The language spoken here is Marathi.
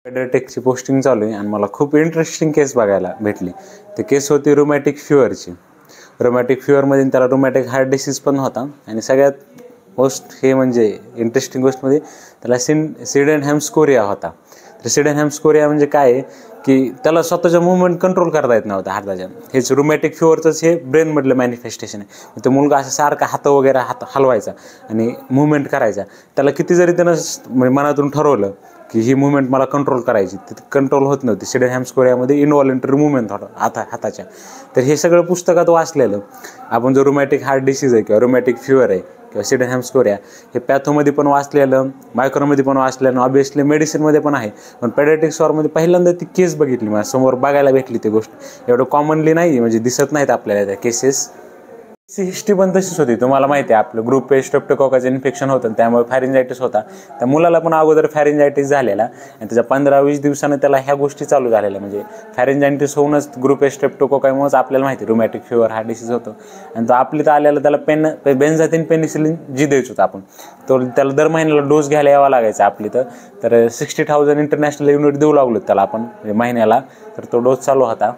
पेडियाट्रिकची पोस्टिंग चालू आहे आणि मला खूप इंटरेस्टिंग केस बघायला भेटली. ती केस होती रुमॅटिक फिवरची. रुमॅटिक फिवरमध्ये त्याला रुमॅटिक हार्ट डिसीज पण होता आणि सगळ्यात गोष्ट हे म्हणजे इंटरेस्टिंग गोष्ट म्हणजे त्याला सिडेनहॅम्स कोरिया होता. तर सिडेनहॅम्स कोरिया म्हणजे काय आहे की त्याला स्वतःच्या मूवमेंट कंट्रोल करता येत नव्हता हाताच्या. हेच रुमॅटिक फिवरचंच हे ब्रेनमधलं मॅनिफेस्टेशन आहे. तो मुलगा असं सारखा हात वगैरे हलवायचा आणि मूवमेंट करायचा. त्याला किती जरी त्यानं मनातून ठरवलं की ही मूवमेंट मला कंट्रोल करायची, ती कंट्रोल होत नव्हती. सिडेनहॅम्स कोरियामध्ये इनव्हॉलंटरी मूवमेंट होता हाताच्या. तर हे सगळं पुस्तकात वाचलेलं. आपण जो रुमॅटिक हार्ट डिसीज आहे किंवा रुमॅटिक फिवर आहे किंवा सिडेनहॅम्स कोरिया हे पॅथोमध्ये पण वाचलेलं, मायक्रोमध्ये पण वाचलेलं, ऑब्वियसली मेडिसिनमध्ये पण आहे. पण पेडियाट्रिक्स वॉरमध्ये पहिल्यांदा ती केस बघितली, माझ्या समोर बघायला भेटली ती गोष्ट. एवढं कॉमनली नाही म्हणजे दिसत नाहीत आपल्याला त्या केसेस. हिस्ट्री पण तशीच होती. तुम्हाला माहिती आहे आपलं ग्रुप ए स्ट्रेप्टोकोकाचं इन्फेक्शन होतं त्यामुळे फॅरिंजायटिस होता. त्या मुलाला पण अगोदर फॅरिंजायटिस झालेला आणि त्याच्या 15-20 दिवसानं त्याला ह्या गोष्टी चालू झालेल्या. म्हणजे फॅरिंजायटिस होऊनच ग्रुप ए स्ट्रेप्टोकोकामुळेच आपल्याला माहिती आहे रुमॅटिक फिवर हा डिसीज होतो. आणि तो आपली तर आलेला त्याला बेन्झाथिन पेनिसिलिन जी द्यायचो होतो आपण, तो त्याला दर महिन्याला डोस घ्यायला यावा लागायचा आपली. तर 60,000 इंटरनॅशनल युनिट देऊ लागलो त्याला आपण महिन्याला. तर तो डोस चालू होता.